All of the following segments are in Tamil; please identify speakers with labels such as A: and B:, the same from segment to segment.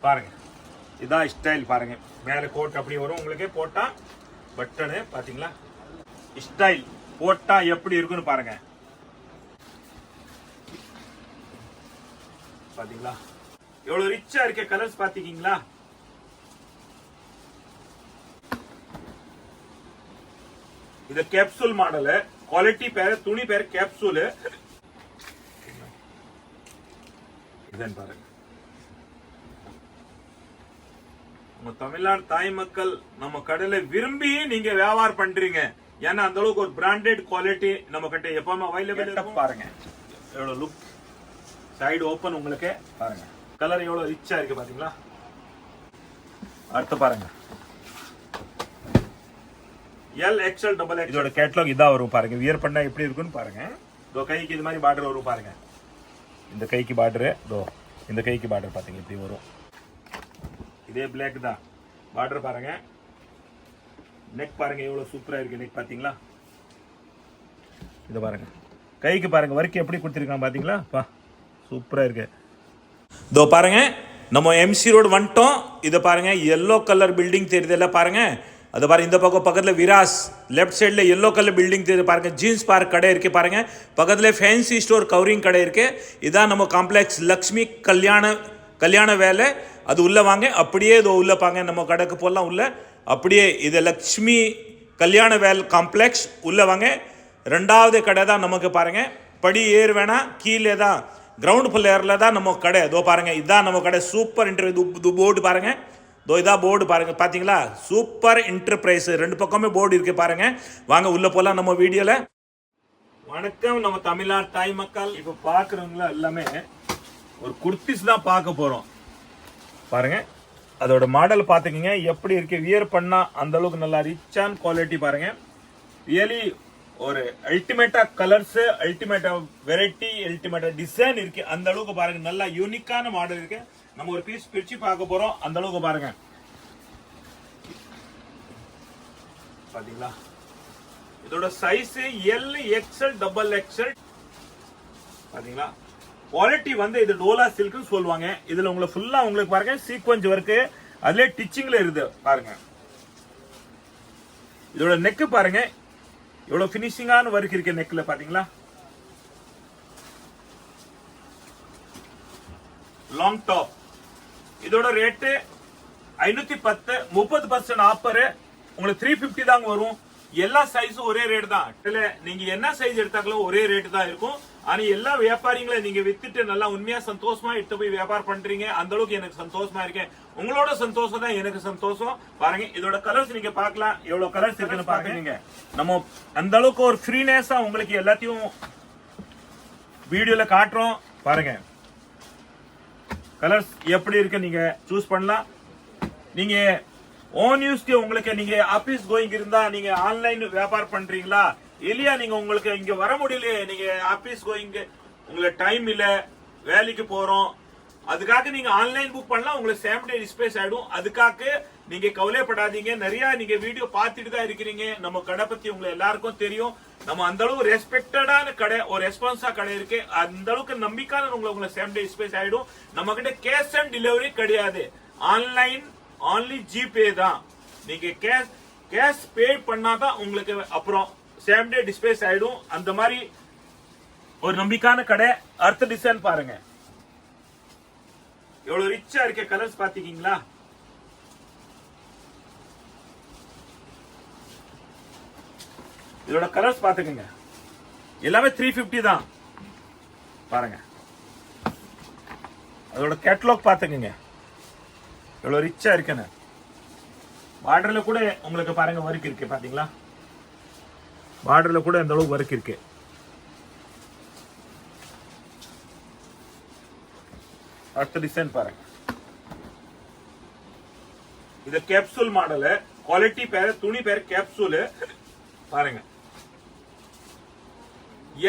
A: பாருங்க, இதான் ஸ்டைல் பாருங்க. மேலே கோட் அப்படி வரும் உங்களுக்கு. போட்டா பட்டனு பாத்தீங்களா, ஸ்டைல் போட்டா எப்படி இருக்குன்னு பாருங்க. பாத்தீங்களா எவ்வளவு ரிச்சா இருக்க கலர்ஸ் பாத்தீங்களா. இது கேப்சூல் மாடல். குவாலிட்டி பேரு, துணி பேரு கேப்சூல். இதன் பாருங்க, நம்ம தமிழ்நாடு தாய் மக்கள் நம்ம கடையில விரும்பி நீங்க வியாபாரம் பண்றீங்க. ஏன்னா அந்த அளவுக்கு ஒரு பிராண்டட் குவாலிட்டி நம்ம கிட்ட எப்பவுமே அவைலபிள். பாருங்க எவ்வளவு லுக், சைடு ஓபன் உங்களுக்கு. பாருங்க கலர் எவ்வளவு ரிச்சா இருக்கு பாத்தீங்களா. அடுத்து பாருங்க, எல் எக்ஸ்எல் டபுள் எக்ஸ். இதோட கேட்டலாக் இதா வரும் பாருங்க. வியர் பண்ணா எப்படி இருக்குன்னு பாருங்க. இதோ கைக்கு இது மாதிரி பார்டர் வரும் பாருங்க. இந்த கைக்கு பார்டர், இதோ இந்த கைக்கு பார்டர் பாத்தீங்க இப்படி வரும். இதே பிளாக் தான் பார்டர் பாருங்க. நெக் பாருங்க எவ்வளவு சூப்பரா இருக்கு நெக் பாத்தீங்களா. இது பாருங்க கைக்கு பாருங்க ஒர்க் எப்படி கொடுத்திருக்கான் பாத்தீங்களா. பா சூப்பரா இருக்கு. இதோ பாருங்க நம்ம எம்சி ரோடு வந்துட்டோம். இதை பாருங்க எல்லோ கலர் பில்டிங் தெரியுதுல்ல பாருங்க. அது பாருங்க இந்த பக்கம் பக்கத்தில் விராஸ் லெஃப்ட் சைடில் எல்லோ கலர் பில்டிங் தெரியுது பாருங்க. ஜீன்ஸ் பார்க் கடை இருக்கு பாருங்க. பக்கத்தில் ஃபேன்சி ஸ்டோர் கவரிங் கடை இருக்கு. இதான் நம்ம காம்ப்ளெக்ஸ் லக்ஷ்மி கல்யாண வேலை. அது உள்ள வாங்க, அப்படியே இது உள்ள பாங்க. நம்ம கடைக்கு போடலாம் உள்ள. அப்படியே இது லக்ஷ்மி கல்யாண வேல் காம்ப்ளெக்ஸ் உள்ள வாங்க. ரெண்டாவது கடை தான் நமக்கு பாருங்க. படி ஏறு வேணா, கீழே தான் கிரவுண்ட் ஃப்ளோரில் தான் நம்ம கடை. இதோ பாருங்க இதான் நம்ம கடை. சூப்பர் இன்டர்வியூ போர்டு பாருங்க. இதோ இதான் போர்டு பாருங்க பாத்தீங்களா. சூப்பர் என்டர்பிரைஸ் ரெண்டு பக்கமே போர்டு இருக்கு பாருங்க. வாங்க உள்ள போலாம் நம்ம வீடியோல. வணக்கம் நம்ம தமிழ்நாடு தாய் மக்கள். இப்ப பாக்குறவங்களா எல்லாமே ஒரு குர்த்திஸ் தான் பார்க்க போறோம் பாருங்க. அதோட மாடல் பாத்துக்கீங்க எப்படி இருக்கு. வியர் பண்ணா அந்த அளவுக்கு நல்லா ரிச்சான குவாலிட்டி பாருங்க. ரியலி ஒரு அல்டிமேட்டா கலர்ஸ், அல்டிமேட்டா வெரைட்டி, அல்டிமேட்டா டிசைன் இருக்கு. அந்த அளவுக்கு பாருங்க நல்லா யூனிக்கான மாடல் இருக்கு. நம்ம ஒரு பீஸ் பிரிச்சு பார்க்க போறோம். அந்த அளவுக்கு பாருங்க பாத்தீங்களா. இதோட size L XL double XL பாத்தீங்களா. குவாலிட்டி வந்து இது டோலா சில்க்னு சொல்லுவாங்க. இதுல உங்களுக்கு ஃபுல்லா உங்களுக்கு பாருங்க சீக்வென்ஸ் ஒர்க், அதுல டிச்சிங்ல இருக்குது பாருங்க. இதோட நெக் பாருங்க எவ்வளவு பினிஷிங்கான ஒர்க் இருக்கு நெக்ல பாத்தீங்களா. Long top. இதோட ரேட்டு 510, 30% ஆஃபர். உங்களுக்கு 350 தாங்க வரும். எல்லா சைஸும் ஒரே ரேட் தான். நீங்க என்ன சைஸ் எடுத்தாங்களோ ஒரே ரேட் தான் இருக்கும். ஆனா எல்லா வியாபாரிகளை நீங்க வித்துட்டு நல்லா உண்மையா சந்தோஷமா எடுத்து போய் வியாபாரம் பண்றீங்க. அந்த அளவுக்கு எனக்கு சந்தோஷமா இருக்கேன். உங்களோட சந்தோஷம் தான் எனக்கு சந்தோஷம். பாருங்க இதோட கலர்ஸ் நீங்க பார்க்கலாம் எவ்வளவு கலர்ஸ் இருக்குன்னு பாருங்க. நம்ம அந்த அளவுக்கு ஒரு ஃப்ரீனஸா உங்களுக்கு எல்லாத்தையும் வீடியோல காட்டுறோம் பாருங்க. கலர்ஸ் எப்படி இருக்கு நீங்க சூஸ் பண்ணலாம். நீங்க ஓன் யூஸ்க்கு உங்களுக்கு நீங்க ஆபீஸ் கோயிங் இருந்தா நீங்க ஆன்லைன் வியாபாரம் பண்றீங்களா இல்லையா, நீங்க உங்களுக்கு இங்க வர முடியல, நீங்க ஆபீஸ் கோயிங் உங்களுக்கு டைம் இல்ல, வேலைக்கு போறோம், அதுக்காக நீங்க ஆன்லைன் புக் பண்ணலாம். உங்களுக்கு சேம் டே டிஸ்பேஸ் ஆயிடும். அதுக்காக நீங்க கவலைப்படாதீங்க. நிறைய நீங்க வீடியோ பார்த்துட்டு தான் இருக்கிறீங்க. நம்ம கடை பத்தி உங்களுக்கு எல்லாருக்கும் தெரியும். நம்ம அந்த அளவுக்கு ரெஸ்பெக்டடான கடை, ஒரு ரெஸ்பான்ஸா கடை இருக்கு. அந்த அளவுக்கு நம்பிக்கையான உங்களுக்கு சேம் டே டிஸ்பேஸ் ஆயிடும். நம்ம கிட்ட கேஷ் ஆன் டெலிவரி கிடையாது. ஆன்லைன் ஆன்லி ஜிபே தான். நீங்க கேஷ் பே பண்ணாதான் உங்களுக்கு அப்புறம் சேம் டே டிஸ்பேஸ் ஆயிடும். அந்த மாதிரி ஒரு நம்பிக்கையான கடை. அடுத்த டிசைன் பாருங்க எவ்வளவு ரிச்சா இருக்க கலர்ஸ் பாத்தீங்களா. இதோட கலர்ஸ் பாத்துக்கங்க எல்லாமே 350 தான் பாருங்க. அதோட கேட்டலாக் பாத்துக்கங்க எவ்வளவு ரிச்சா இருக்குன்னு. பார்டர்ல கூட உங்களுக்கு பாருங்க ஒர்க் இருக்கு பாத்தீங்களா. பார்டர்ல கூட இந்த அளவுக்கு ஒர்க் இருக்கு. அடுத்த டிசைன் பாருங்க. இது கேப்சூல் மாடல். குவாலிட்டி பேரு, துணி பேரு கேப்சூல் பாருங்க.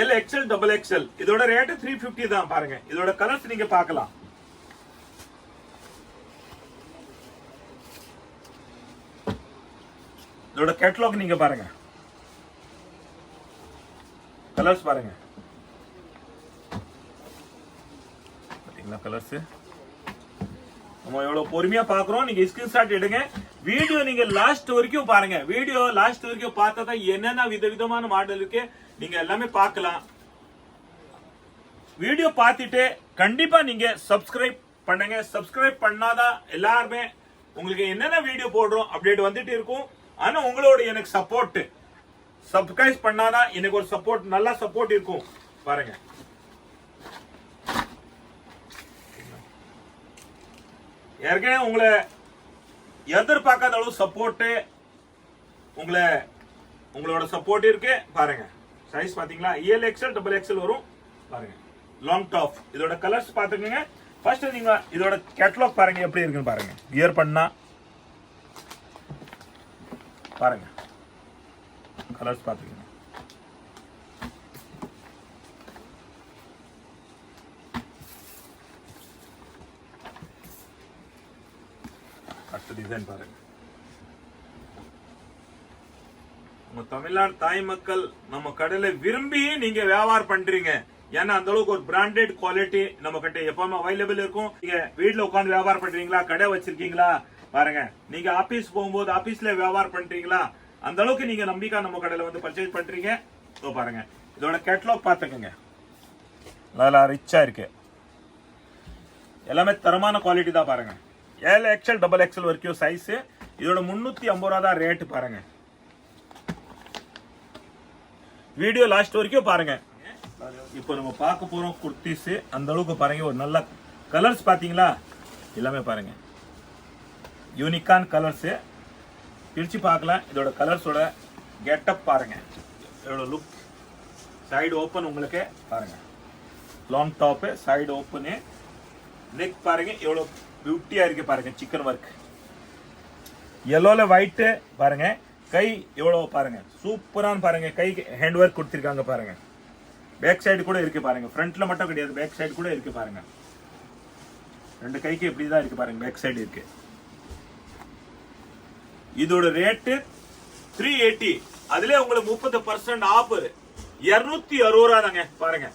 A: L XL double XL. இதோட ரேட் 350 தான் பாருங்க. இதோட கலர்ஸ் நீங்க பார்க்கலாம். இதோட கேட்டலாக் நீங்க பாருங்க. கலர்ஸ் பாருங்க பாத்தீங்களா. கலர்ஸ் நம்ம எவ்வளவு பொறுமையா பாக்குறோம். நீங்க ஸ்கிரீன்ஷாட் எடுங்க. வீடியோ நீங்க லாஸ்ட் வரைக்கும் பாருங்க. வீடியோ லாஸ்ட் வரைக்கும் பார்த்தா தான் என்னென்ன விதவிதமான மாடல் இருக்கு நீங்க எல்லாமே பார்க்கலாம். வீடியோ பார்த்துட்டு கண்டிப்பா நீங்க சப்ஸ்கிரைப் பண்ணுங்க. சப்ஸ்கிரைப் பண்ணாதான் எல்லாருமே உங்களுக்கு என்னென்ன வீடியோ போடுறோம் அப்டேட் வந்துட்டு இருக்கும். ஆனா உங்களோட எனக்கு சப்போர்ட், சப்ஸ்கிரைப் பண்ணாதான் எனக்கு ஒரு சப்போர்ட், நல்ல சப்போர்ட் இருக்கும். பாருங்க ஏற்கனவே உங்களை எதிர்பார்க்காத அளவு சப்போர்ட், உங்களோட சப்போர்ட் இருக்கு. பாருங்க சைஸ் பாத்தீங்களா, EL XL XXL வரும். பாருங்க லாங் டாப். இதோட கலர்ஸ் பாத்துக்கோங்க. ஃபர்ஸ்ட் நீங்க இதோட கேட்டலாக் பாருங்க எப்படி இருக்குன்னு பாருங்க. வியர் பண்ணா பாருங்க கலர்ஸ் பாத்துக்கோங்க. அடுத்த டிசைன் பாருங்க. நம்ம தமிழ்நாடு தாய் மக்கள் நம்ம கடையில விரும்பி நீங்க வியாபாரம் பண்றீங்க. ஏன்னா அந்த அளவுக்கு ஒரு பிராண்டட் குவாலிட்டி நம்ம கிட்ட எப்பவுமே அவைலபிள் இருக்கும். நீங்க வீட்டுல உட்காந்து வியாபாரம் பண்றீங்களா, கடை வச்சிருக்கீங்களா, பாருங்க நீங்க ஆபீஸ் போகும்போது ஆபீஸ்ல வியாபாரம் பண்றீங்களா, அந்த அளவுக்கு நீங்க நம்பிக்கை நம்ம கடையில வந்து பர்ச்சேஸ் பண்றீங்க. பாருங்க இதோட கேட்டலாக் பாத்துக்கோங்க. நல்லா ரிச்சா இருக்கு. எல்லாமே தரமான குவாலிட்டி தான். பாருங்க L XL XXL வரைக்கும் சைஸ். இதோட 350 ரூபா தான் ரேட். பாருங்க வீடியோ லாஸ்ட் வரைக்கும் பாருங்க. இப்போ நம்ம பார்க்க போறோம் குர்த்திஸ். அந்த அளவுக்கு பாருங்க ஒரு நல்ல கலர்ஸ் பாத்தீங்களா, எல்லாமே பாருங்க யூனிக்கான கலர்ஸ். பிரிச்சு பார்க்கலாம். இதோட கலர்ஸோட கெட்டப் பாருங்க, இதோட லுக். சைடு ஓப்பன் உங்களுக்கு பாருங்க, long top, side open, neck பாருங்க எவ்வளவு பியூட்டியா இருக்கு பாருங்க. சிக்கன் ஒர்க், எல்லோல ஒயிட் பாருங்க. கை எவ்வளவு பாருங்க சூப்பரான பாருங்க. கை ஹேண்ட் ஒர்க் கொடுத்திருக்காங்க பாருங்க. பேக் சைடு கூட இருக்கு பாருங்க. ஃப்ரண்ட்ல மட்டும் கிடையாது, பேக் சைடு கூட இருக்கு பாருங்க. ரெண்டு கைக்கு இப்படிதான் இருக்கு பாருங்க, பேக் சைடு இருக்கு. இதோட ரேட் 380. அதுல உங்களுக்கு 30% ஆஃப் 260 ரூபா தாங்க. பாருங்க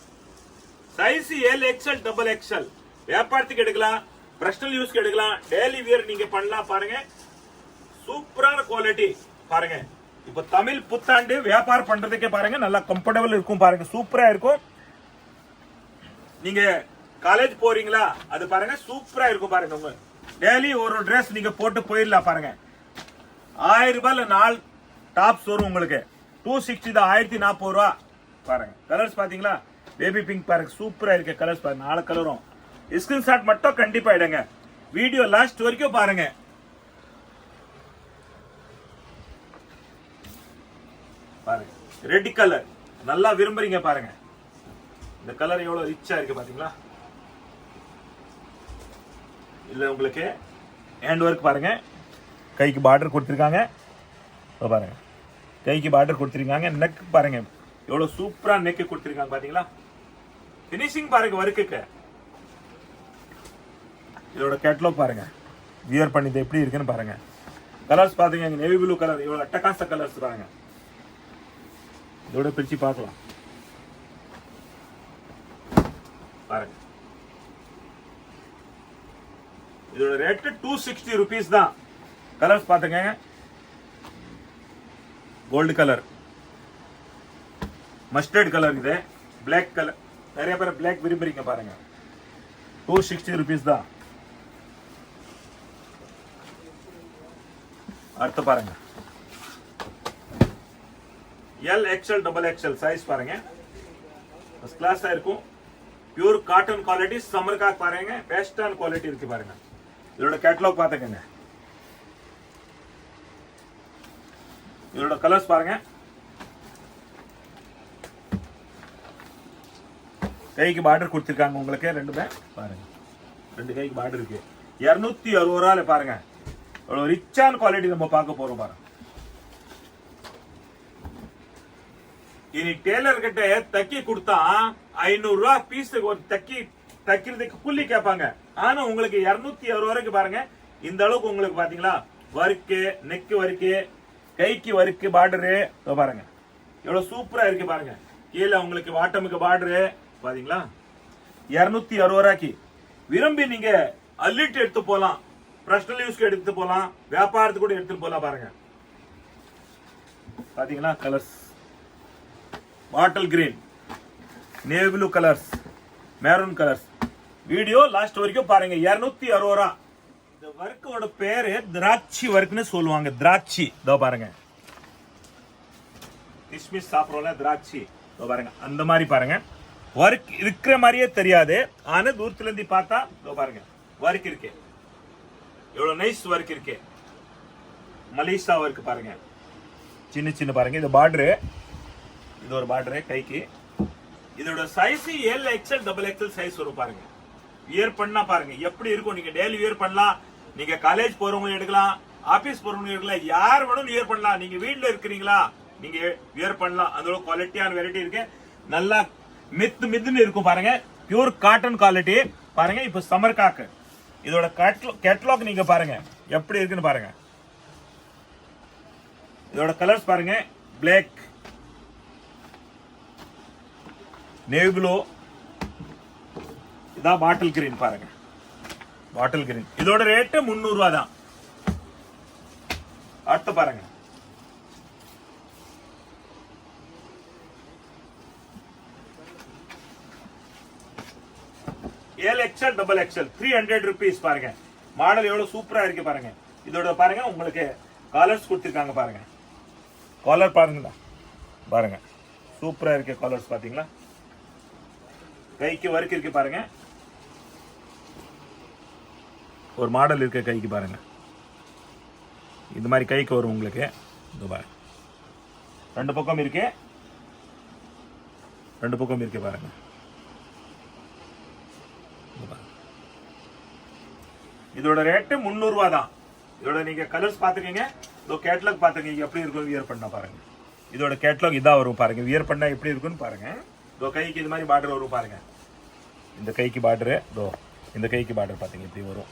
A: சைஸ் L XL XXL. வியாபாரத்துக்கு எடுக்கலாம், பர்சனல் யூஸ்க்கு எடுக்கலாம், டெய்லி வியர் நீங்க பண்ணலாம். பாருங்க சூப்பரான குவாலிட்டி பாருங்க. இப்ப தமிழ் புத்தாண்டு வியாபாரம் பண்றதுக்கே பாருங்க நல்லா கம்ஃபர்டபிள் இருக்கும். பாருங்க சூப்பரா இருக்கும். நீங்க காலேஜ் போறீங்களா, அது பாருங்க சூப்பரா இருக்கும். பாருங்க உங்க டெய்லி ஒரு Dress நீங்க போட்டு போயிடலாம். பாருங்க 1000 ரூபாயில 4 டாப்ஸ் வரும் உங்களுக்கு. 260 தான், 1040 ரூபா. பாருங்க கலர்ஸ் பாத்தீங்களா, பேபி பிங்க் பாருங்க சூப்பரா இருக்கு. கலர்ஸ் பாருங்க 4 கலரும். ஸ்கிரீன்ஷாட் மட்டும் கண்டிப்பா எடுங்க. வீடியோ லாஸ்ட் வரைக்கும் பாருங்க. பாருங்க ரெட் கலர் நல்லா விரும்புறீங்க. பாருங்க இந்த கலர் எவ்வளவு ரிச்சா இருக்கு பாத்தீங்களா. இல்ல உங்களுக்கு ஹேண்ட் ஒர்க் பாருங்க. கைக்கு பார்டர் கொடுத்திருக்காங்க பாருங்க. கைக்கு பார்டர் கொடுத்திருக்காங்க. நெக் பாருங்க எவ்வளவு சூப்பரா நெக் கொடுத்திருக்காங்க பாத்தீங்களா. பினிஷிங் பாருங்க ஒர்க்குக்கு. இதோட கேட்டலாக் பாருங்க, வியர் பண்ணிது எப்படி இருக்குன்னு பாருங்க. கலர்ஸ் பாத்தீங்க, நேவி ப்ளூ கலர் இவ்வளவு அட்டகாச கலர்ஸ் பாருங்க. இதோட பிரிச்சு பார்க்கலாம் பாருங்க. இதோட ரேட் 260 rupees தான். கலர்ஸ் பாத்துங்க, கோல்டு கலர், மஸ்டர்ட் கலர், இது பிளாக் கலர். நிறைய பேர் பிளாக் விரும்புறீங்க பாருங்க. 260 rupees தான். அடுத்து பாருங்க L XL XXL சைஸ் பாருங்க. ஃபர்ஸ்ட் கிளாஸா இருக்கும். பியூர் காட்டன் குவாலிட்டி, சம்மர்க்காக பாருங்க பெஸ்டான குவாலிட்டி இருக்கு பாருங்க. இதோட கேட்டலாக் பாத்துக்கங்க. இதோட கலர்ஸ் பாருங்க. கைக்கு பார்டர் கொடுத்திருக்காங்க உங்களுக்கு. ரெண்டுமே பாருங்க, ரெண்டு கைக்கு பார்டர் இருக்கு. 260 ரூபாயில பாருங்க அவ்வளவு ரிச்சான குவாலிட்டி நம்ம பார்க்க போறோம் பாருங்க. இனி டெய்லர் கிட்ட தக்கி கொடுத்தா 500 ரூபா பீஸ் ஒரு தைக்கிறதுக்கு கூலி கேட்பாங்க. ஆனா உங்களுக்கு 260 ரூபாய்க்கு பாருங்க இந்த அளவுக்கு உங்களுக்கு பாத்தீங்களா ஒர்க்கு, நெக் ஒர்க்கு, கைக்கு ஒர்க்கு, பார்டரு பாருங்க எவ்வளவு சூப்பரா இருக்கு பாருங்க. கீழே உங்களுக்கு வாட்டமுக்கு பார்டரு பாத்தீங்களா. 260 ரூபாய்க்கு விரும்பி நீங்க அள்ளிட்டு எடுத்து போலாம். பர்சனல் யூஸ்க்கு எடுத்து போலாம், வியாபாரத்துக்கு கூட எடுத்துட்டு போலாம். பாருங்க பாத்தீங்களா colours, bottle green, navy blue colours, maroon colours. Video last வரைக்கும் பாருங்க. 260 ரூபா. இந்த ஒர்க்கோட பேரு திராட்சை ஒர்க்னு சொல்லுவாங்க. திராட்சை இதோ பாருங்க, கிஸ்மிஸ் சாப்பிடுறோம்ல திராட்சை, இதோ பாருங்க அந்த மாதிரி பாருங்க. ஒர்க் இருக்கிற மாதிரியே தெரியாது, ஆனா தூரத்துல இருந்து பார்த்தா இதோ பாருங்க ஒர்க் இருக்கு. எவ்வளவு நைஸ் ஒர்க் இருக்கு. மலேசியா ஒர்க் பாருங்க, சின்ன சின்ன பாருங்க. இது பார்டரு, இது ஒரு பார்டரு கைக்கு. இதோட சைஸ் LXL XXL சைஸ் வரும் பாருங்க. வியர் பண்ணா பாருங்க எப்படி இருக்கும். நீங்க டெய்லி வியர் பண்ணலாம், நீங்க காலேஜ் போறவங்க எடுக்கலாம், ஆபீஸ் போறவங்க எடுக்கலாம், யார் வேணும் வியர் பண்ணலாம். நீங்க வீட்டுல இருக்கிறீங்களா நீங்க வியர் பண்ணலாம். அதோட குவாலிட்டியான வெரைட்டி இருக்கு. நல்லா மித்துன்னு இருக்கும் பாருங்க. பியூர் காட்டன் குவாலிட்டி பாருங்க. இப்ப சம்மர் காக்கு இதோட கேட்டலாக் நீங்க பாருங்க எப்படி இருக்குன்னு பாருங்க. இதோட கலர்ஸ் பாருங்க, பிளாக், நேவி ப்ளூ, இதான் பாட்டில் கிரீன் பாருங்க. பாட்டில் கிரீன் இதோட ரேட்டு 300 ரூபா தான். அடுத்து பாருங்க, LXL XXL 300 rupees பாருங்க. மாடல் எவ்வளவு சூப்பரா இருக்கு பாருங்க. இதோட பாருங்க உங்களுக்கு காலர்ஸ் கொடுத்திருக்காங்க பாருங்க. காலர் பாருங்க பாருங்க, சூப்பரா இருக்கு காலர்ஸ். பாத்தீங்களா கைக்கு ஒர்க் இருக்கு பாருங்க. ஒரு மாடல் இருக்கு கைக்கு பாருங்க. இந்த மாதிரி கைக்கு வரும் உங்களுக்கு. இது பாருங்க, ரெண்டு பக்கம் இருக்கு, ரெண்டு பக்கம் இருக்கு பாருங்க. இதோட ரேட்டு 300 ரூபா தான். இதோட நீங்க கலர்ஸ் பாத்துக்கீங்க, இதோ கேட்டலாக் பாத்துக்கீங்க எப்படி இருக்கும் வியர் பண்ணா பாருங்க. இதோட கேட்டலாக் இதா வரும் பாருங்க. வியர் பண்ணா எப்படி இருக்குன்னு பாருங்க. இதோ கைக்கு இது மாதிரி பார்டர் வரும் பாருங்க. இந்த கைக்கு பார்டர், இதோ இந்த கைக்கு பார்டர் பாத்தீங்க இப்படி வரும்.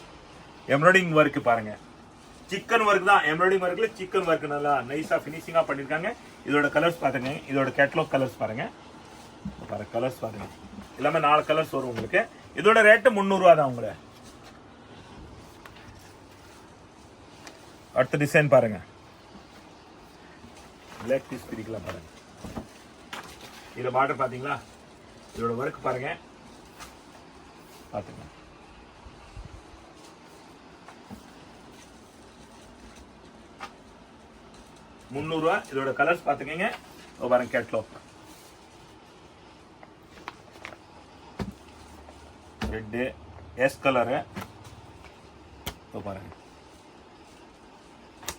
A: எம்ப்ராய்டிங் ஒர்க் பாருங்க, சிக்கன் ஒர்க் தான். எம்ப்ராய்டிங் ஒர்க்ல சிக்கன் ஒர்க் நல்லா நைஸா பினிஷிங்கா பண்ணிருக்காங்க. இதோட கலர்ஸ் பாத்துங்க. இதோட கேட்டலாக் கலர்ஸ் பாருங்க. பாருங்க கலர்ஸ் பாருங்க, எல்லாமே 4 கலர்ஸ் வரும் உங்களுக்கு. இதோட ரேட்டு 300 ரூபா தான் உங்களுக்கு. அடுத்த டிசைன் பாருங்க, பிளாக் பீஸ் பிரிக்கலாம் பாருங்க. இதுல பார்டர் பாத்தீங்களா, இதோட ஒர்க் பாருங்க பாத்துங்க. ₹300. இதோட கலர்ஸ் பாத்துக்கீங்க பாருங்க. கேட்லாக் ரெட், எஸ் கலரு பாருங்க.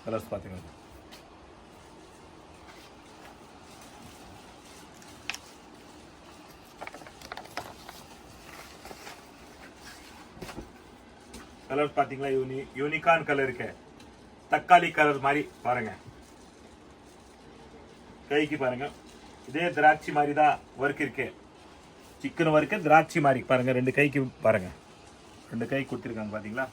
A: கலர்ஸ் பாத்துங்க. கலர் பாத்தீங்களா, யூனிகான் கலர் இருக்கு. தக்காளி கலர் மாதிரி பாருங்க. கைக்கு பாருங்க இதே திராட்சை மாதிரி தான் ஒர்க் இருக்கு. சிக்கன் ஒர்க்கு திராட்சை மாதிரி பாருங்க. ரெண்டு கைக்கு பாருங்க, ரெண்டு கை கொடுத்திருக்காங்க பாத்தீங்களா.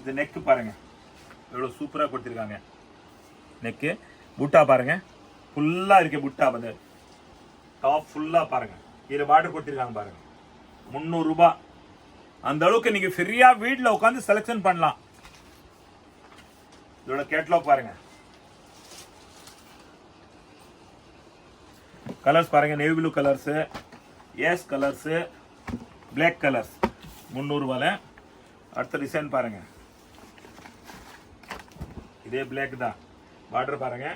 A: இது நெக் பாருங்க எவ்வளவு சூப்பரா கொடுத்திருக்காங்க. நெக்கு புட்டா பாருங்க, ஃபுல்லா இருக்கு புட்டா. வந்து டாப் ஃபுல்லா பாருங்க. இதுல பார்டர் கொடுத்திருக்காங்க பாருங்க. 300 ரூபாய். அந்த அளவுக்கு நீங்க ஃப்ரீயா வீட்ல உட்காந்து செலக்ஷன் பண்ணலாம். இதோட கேட்டலாக் பாருங்க. கலர்ஸ் பாருங்க, navy blue colours, ash colours, black colours 300 ரூபாயில. அடுத்த டிசைன் பாருங்க, இதே பிளாக் தான். பார்டர் பாருங்க,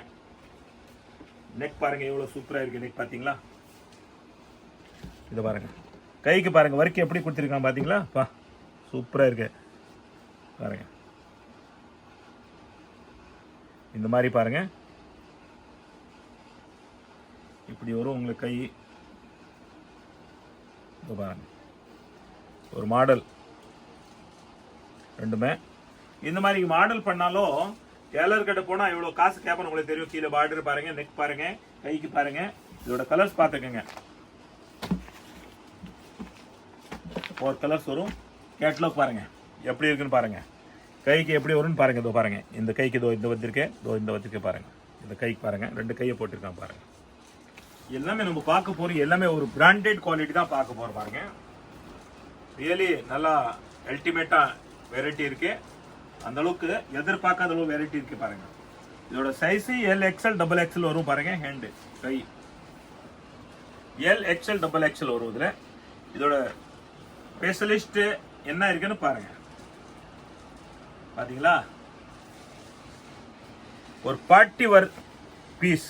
A: நெக் பாருங்க எவ்வளவு சூப்பரா இருக்கு. நெக் பாத்தீங்களா, இது பாருங்க. கைக்கு பாருங்க ஒர்க் எப்படி கொடுத்திருக்கான் பாத்தீங்களா. பா சூப்பரா இருக்கு பாருங்க. இந்த மாதிரி பாருங்க இப்படி வரும் உங்களுக்கு கை. பாருங்க ஒரு மாடல். ரெண்டுமே இந்த மாதிரி மாடல் பண்ணாலும் டெய்லர் கிட்ட போனா இவ்வளவு காசு கேட்பேன் உங்களுக்கு தெரியும். கீழே பார்டர் பாருங்க, நெக் பாருங்க, கைக்கு பாருங்க. இதோட கலர்ஸ் பாத்துக்கங்க. 4 கலர்ஸ் வரும். கேட்லாக் பாருங்க எப்படி இருக்குன்னு பாருங்க. கைக்கு எப்படி வரும்னு பாருங்க. இதோ பாருங்க இந்த கைக்கு இதோ இந்த வந்திருக்கு, இதோ இந்த வந்திருக்கு பாருங்க. இந்த கைக்கு பாருங்க, ரெண்டு கையை போட்டிருக்கான் பாருங்க. எல்லாமே நம்ம பார்க்க போறோம், எல்லாமே ஒரு பிராண்டட் குவாலிட்டி தான் பார்க்க போறோம் பாருங்க. ரியலி நல்லா அல்டிமேட்டா வெரைட்டி இருக்கு. அந்த அளவுக்கு எதிர்பார்க்காத அளவு வெரைட்டி இருக்கு பாருங்க. இதோட size L XL double XL வரும் பாருங்க. ஹேண்டு கை எல் எக்ஸ்எல் டபுள் எக்ஸ்எல் வரும். இதுல இதோட ஸ்பெஷலிஸ்ட் என்ன இருக்குன்னு பாருங்க. பாத்தீங்களா, ஒரு பார்ட்டி வர் பீஸ்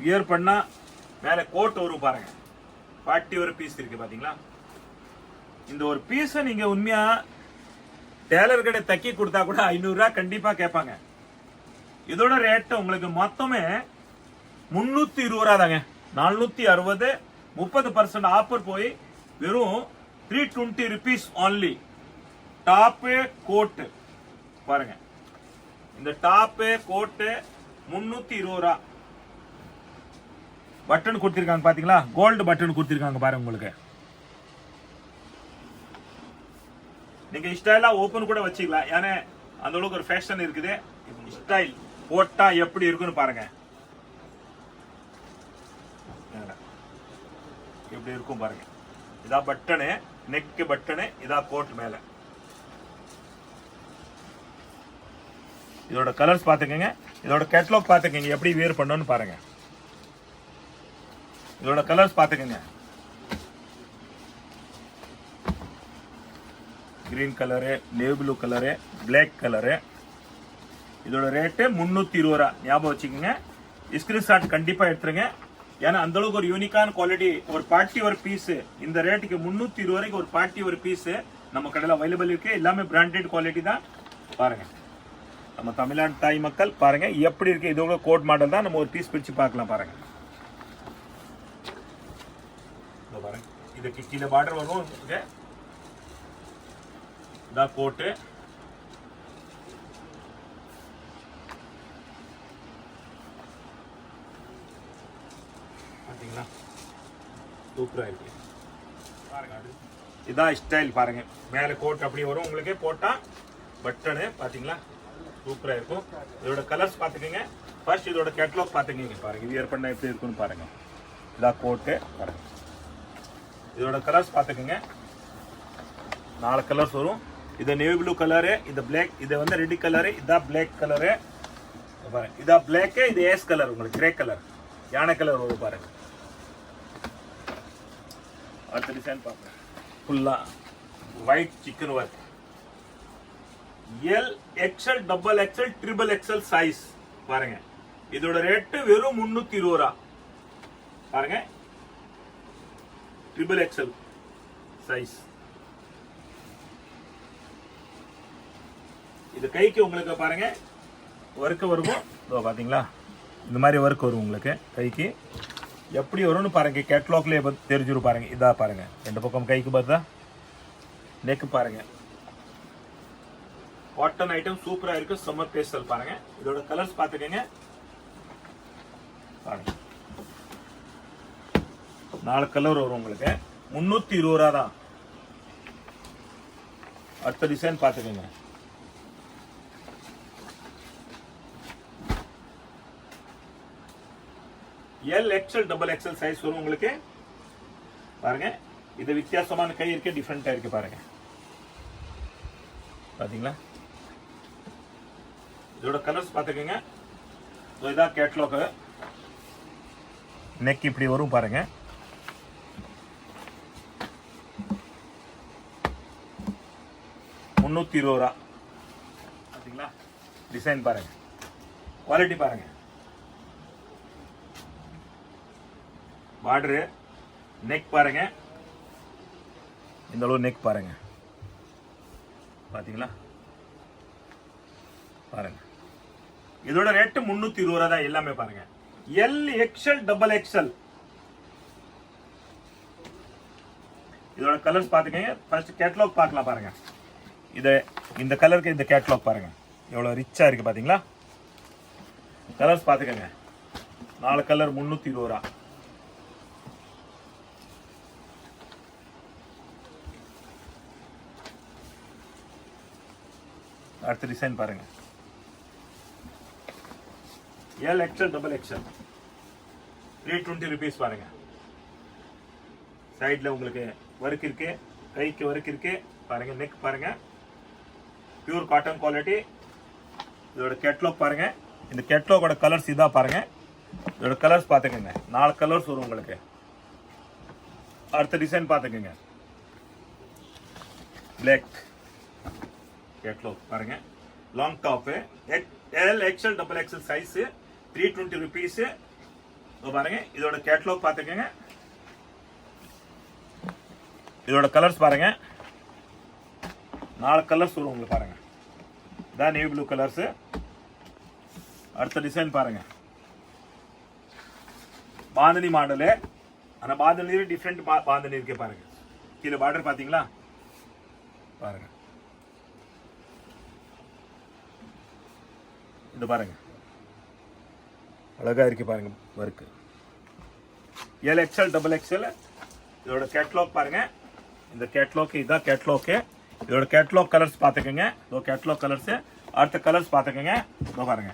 A: வியர் பண்ணா மேல கோட் வரும் பாருங்க. பார்ட்டி வர் பீஸ் இருக்கு பாத்தீங்களா. இந்த ஒரு பீஸை நீங்க உண்மையா டெய்லர் கடை தக்கி கொடுத்தா கூட 500 ரூபாய் கண்டிப்பா கேட்பாங்க. இதோட ரேட் உங்களுக்கு மொத்தமே 320 ரூபா தாங்க. 460, 30% ஆஃபர் போய் வெறும் 320 ருபீஸ் ஒன்லி. டாப்பு கோட்டு பாருங்க. இந்த டாப்பு கோட்டு 320 ரூபா. பட்டன் கொடுத்திருக்காங்க பாத்தீங்களா, கோல்டு பட்டன் கொடுத்திருக்காங்க பாருங்க. உங்களுக்கு நீங்க ஸ்டைலா ஓபன் கூட வச்சுக்கலாம். ஏன்னா அந்த அளவுக்கு ஒரு ஃபேஷன் இருக்குது. ஸ்டைல் போட்டா எப்படி இருக்குன்னு பாருங்க. எப்படி இருக்கும் பாருங்க. இதா பட்டனு, நெக் பட்டனு, இதா கோட் மேல. இதோட கலர்ஸ் பாத்துக்கங்க. இதோட கேட்டலாக் பாத்துக்கங்க எப்படி வேர் பண்ணணும்னு பாருங்க. இதோட கலர்ஸ் பாத்துக்கங்க. Green colour, navy blue colour, black colour. இதோட ரேட்டு 320 ரூபா. ஞாபகம் வச்சுக்கோங்க. ஸ்கிரீன்ஷாட் கண்டிப்பா எடுத்துருங்க. ஏன்னா அந்த அளவுக்கு ஒரு யூனிக்கான குவாலிட்டி. ஒரு பார்ட்டி ஒரு பீஸ் இந்த ரேட்டுக்கு 320 வரைக்கும் ஒரு பார்ட்டி ஒரு பீஸ் நம்ம கடையில் அவைலபிள் இருக்கு. எல்லாமே பிராண்டட் குவாலிட்டி தான் பாருங்க. நம்ம தமிழ்நாடு தாய் மக்கள் பாருங்க எப்படி இருக்கு. இதோட கோட் மாடல் தான். நம்ம ஒரு பீஸ் பிரிச்சு பார்க்கலாம் பாருங்க. பாருங்க, இதுக்கு கீழே பார்டர் வரும். இதான் கோட்டு. பாத்தீங்களா, சூப்பரா இருக்கு பாருங்க. இதான் ஸ்டைல் பாருங்க. மேல கோட் அப்படி வரும் உங்களுக்கு. போட்டா பட்டனு பாத்தீங்களா, சூப்பரா இருக்கும். இதோட கலர்ஸ் பாத்துக்கங்க. ஃபர்ஸ்ட் இதோட கேட்டலாக் பாத்துக்கங்க பாருங்க. வியர் பண்ண எப்படி இருக்குன்னு பாருங்க. இதான் கோட்டு பாருங்க. இதோட கலர்ஸ் பாத்துக்கங்க. 4 கலர்ஸ் வரும். இது நேவி ப்ளூ கலரு, இது பிளாக், இது வந்து ரெட் கலரு, இதான் பிளாக் கலரு பாருங்க. இதான் பிளாக், இது ஏஸ் கலர் உங்களுக்கு கிரே கலர், யானை கலர் வரும் பாருங்க. அடுத்த டிசைன் பாருங்க. ஃபுல்லா white chicken work. L XL double XL triple XL size பாருங்க. இதோட ரேட்டு வெறும் 320 ரூபா பாருங்க. Triple XL size. இது கைக்கு உங்களுக்கு பாருங்க ஒர்க் வரும். பாத்தீங்களா, இந்த மாதிரி ஒர்க் வரும் உங்களுக்கு கைக்கு. எப்படி வரும்னு பாருங்க. கேட்லாக்லயே தெரிஞ்சிரும் பாருங்க. இதா பாருங்க, 2 பக்கம் கைக்கு பார்த்தா நெக் பாருங்க. காட்டன் ஐட்டம் சூப்பரா இருக்கு. சம்மர் பேஸ்டல் பாருங்க. இதோட கலர்ஸ் பாத்துக்கங்க பாருங்க. 4 கலர் வரும் உங்களுக்கு. 320 ரூபா தான். அடுத்த டிசைன் பாத்துக்கங்க. L XL double XL size வரும் உங்களுக்கு பாருங்க. இது வித்தியாசமான கை இருக்கு, டிஃபரெண்டா இருக்கு பாருங்க. பாத்தீங்களா, இதோட கலர்ஸ் பாத்துக்கங்க. இதான் கேட்லாக். நெக் இப்படி வரும் பாருங்க. ரூபா. பாத்தீங்களா, டிசைன் பாருங்க, குவாலிட்டி பாருங்க. பார்டரு, நெக் பாருங்க. இந்த அளவு நெக் பாருங்க. பாத்தீங்களா பாருங்க. இதோட ரேட்டு 320 ரூபா தான் எல்லாமே பாருங்க. L XL double XL. இதோட கலர்ஸ் பாத்துக்கங்க. ஃபர்ஸ்ட் கேட்லாக் பார்க்கலாம் பாருங்க. இந்த கலருக்கு இந்த கேட்லாக் பாருங்க எவ்வளவு ரிச்சா இருக்கு பாத்தீங்களா. கலர்ஸ் பாத்துக்கங்க. 4 கலர் 320 ரூபா. அடுத்த டிசைன் பாருங்க. L XL double XL 320 rupees பாருங்க. சைடில் உங்களுக்கு ஒர்க் இருக்கு, கைக்கு ஒர்க் இருக்கு பாருங்க. நெக் பாருங்க, பியூர் காட்டன் குவாலிட்டி. இதோட கேட்லாக் பாருங்க. இந்த கேட்லாகோட கலர்ஸ் இதாக பாருங்க. இதோட கலர்ஸ் பார்த்துக்கோங்க, 4 கலர்ஸ் வரும் உங்களுக்கு. அடுத்த டிசைன் பார்த்துக்கோங்க, பிளாக் கேட்லாக் பாருங்க. Long top L XL double XL size 320 rupees பாருங்க. இதோட கேட்லாக் பார்த்துக்கோங்க. இதோட கலர்ஸ் பாருங்க, 4 கலர்ஸ் வரும் உங்களுக்கு பாருங்க. இதான் நேவி ப்ளூ கலர்ஸ். அடுத்த டிசைன் பாருங்க, பாந்தனி மாடலு. ஆனால் பாந்தனிலே டிஃப்ரெண்ட் பாந்தனி இருக்கு பாருங்க. கீழே பார்டர் பார்த்தீங்களா பாருங்க. இது பாருங்க, அழகா இருக்கு பாருங்க work. L XL double XL. இதோட கேட்லாக் பாருங்க. இந்த கேட்லாக் இதான் கேட்லாக்கு. இதோட கேட்லாக் கலர்ஸ் பார்த்துக்கோங்க. இதோ கேட்லாக் கலர்ஸ். அடுத்த கலர்ஸ் பார்த்துக்கோங்க. இதோ பாருங்க,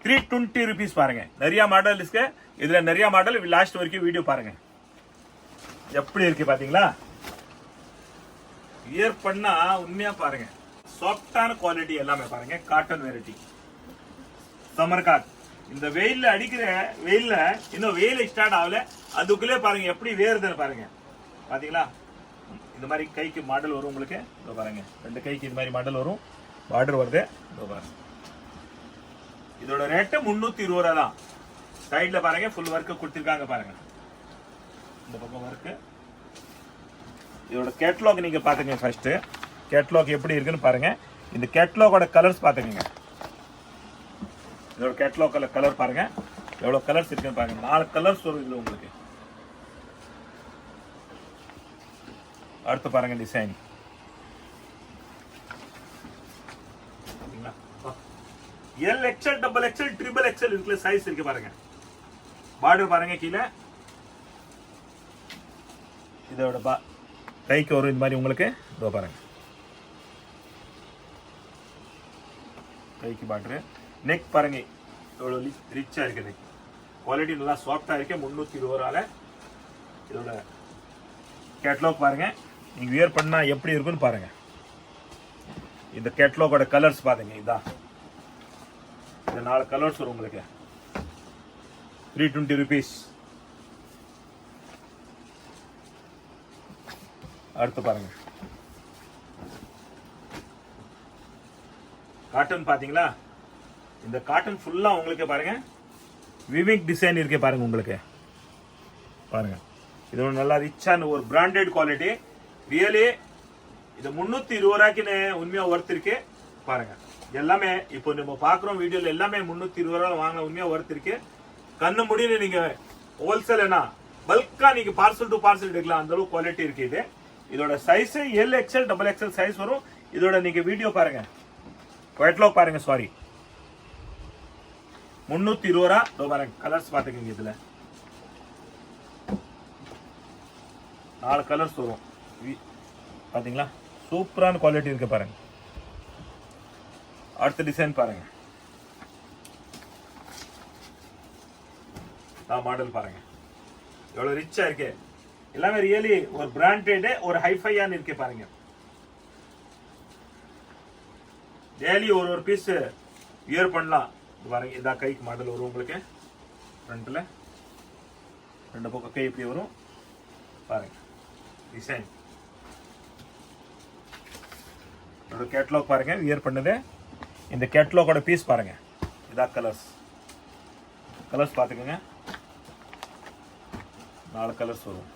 A: 320 rupees பாருங்க. நிறைய மாடல் இருக்கு இதுல, நிறைய மாடல். லாஸ்ட் வரைக்கும் வீடியோ பாருங்க. எப்படி இருக்கு பாத்தீங்களா? வியர் பண்ணா உண்மையா பாருங்க, சாஃப்டான குவாலிட்டி எல்லாமே பாருங்க. காட்டன் வெரைட்டி, சம்மர் காட். இந்த வெயில்ல அடிக்கிற வெயில்ல இன்னும் வெயில் ஸ்டார்ட் ஆகல, அதுக்குள்ளே பாருங்க எப்படி வேறுதுன்னு பாருங்க. பாத்தீங்களா? இந்த மாதிரி கைக்கு மாடல் வரும் உங்களுக்கு. இதோ பாருங்க, 2 கைக்கு இந்த மாதிரி மாடல் வரும். பார்டர் வருது. இதோ பாருங்க, இதோட ரேட்டு 320 ரூபா தான். சைட்ல பாருங்க ஃபுல் ஒர்க் கொடுத்திருக்காங்க பாருங்க. இந்த பக்கம் ஒர்க். இதோட கேட்லாக் நீங்க பாத்துங்க. ஃபர்ஸ்ட் கேட்லாக் எப்படி இருக்குன்னு பாருங்க. இந்த கேட்லாகோட கலர்ஸ் பாத்துக்கங்க. இதோட கேட்லாக் கலர் பாருங்க, எவ்வளவு கலர்ஸ் இருக்குன்னு பாருங்க. 4 கலர்ஸ் வரும் இதுல உங்களுக்கு. அடுத்து பாருங்க design. L XL double XL triple XL இருக்குல்ல, சைஸ் இருக்கு பாருங்க. பார்டர் பாருங்க கீழே. இதோட கைக்கு வரும் இந்த மாதிரி உங்களுக்கு. இதோ பாருங்க, கைக்கு பார்டர். நெக் பாருங்க எவ்வளவு ரிச்சா இருக்கு. நெக் குவாலிட்டி நல்லா சாஃப்டா இருக்கு. 320 ரூபால. இதோட கேட்லாக் பாருங்க, நீங்க வியர் பண்ணா எப்படி இருக்குன்னு பாருங்க. இந்த கேட்லாகோட கலர்ஸ் பாருங்க. இதான் இந்த 4 கலர்ஸ் வரும் உங்களுக்கு. 320 rupees. அடுத்து பாருங்க, காட்டன் பாத்தீங்களா? இந்த காட்டன் ஃபுல்லா உங்களுக்கு பாருங்க விவிங் டிசைன் இருக்கே பாருங்க உங்களுக்கு. பாருங்க, இது ஒரு நல்லா ரிச்சான ஒரு பிராண்டட் குவாலிட்டி. ரியலி இது 320 ரூபாய்க்குன்னு உண்மையா ஒர்த் இருக்கு பாருங்க. எல்லாமே இப்போ நம்ம பாக்குறோம் வீடியோல எல்லாமே 320 ரூபாய் வாங்கின உண்மையா ஒர்த் இருக்கு. கண்ணு முடின்னு நீங்க ஹோல்சேல் என்ன பல்கா நீங்க பார்சல் டு பார்சல் எடுக்கலாம், அந்த அளவுக்கு குவாலிட்டி இருக்கு. இது இதோட size L XL double XL size வரும். இதோட நீங்க வீடியோ பாருங்க, கேட்லாக் பாருங்க. சாரி, 320 ரூபா. பாருங்க கலர்ஸ் பாத்துக்கங்க. இதுல 4 கலர்ஸ் வரும் பாத்தீங்களா? சூப்பரான குவாலிட்டி இருக்கு பாருங்க. அடுத்த டிசைன் பாருங்க, மாடல் பாருங்க எவ்வளவு ரிச்சா இருக்கு. எல்லாமே ரியலி ஒரு பிராண்டட் ஒரு ஹைஃபையான இருக்கு பாருங்க. டெய்லி ஒரு பீஸ் வியர் பண்ணலாம் பாருங்க. இதான் கைக்கு மாடல் வரும் உங்களுக்கு. ஃப்ரண்ட்ல 2 பக்கம் கை இப்படி வரும் பாருங்க. டிசைன் கேட்லாக் பாருங்க வியர் பண்ணது. இந்த கேட்லாகோட பீஸ் பாருங்க. இதான் கலர்ஸ் பாத்துக்கோங்க. 4 கலர்ஸ் வரும்.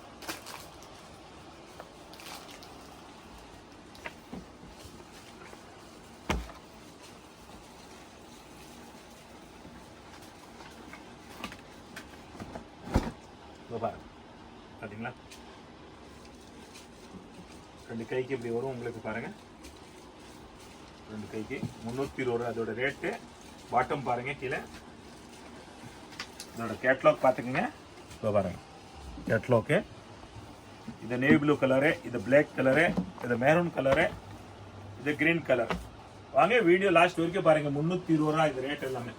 A: பாருங்க பாத்தீங்களா? 2 கைக்கு இப்படி வரும் உங்களுக்கு பாருங்க. 2 கைக்கு 320 ரூபா அதோட ரேட்டு. பாட்டம் பாருங்க கீழே. இதோட கேட்லாக் பாத்துக்கங்க. பாருங்க கேட்லாக்கு. இது நேவி ப்ளூ கலரு, இது பிளாக் கலரு, இது மெரூன் கலரு, இது கிரீன் கலர். வாங்க வீடியோ லாஸ்ட் வரைக்கும் பாருங்க. 320 ரூபா இது ரேட் எல்லாமே.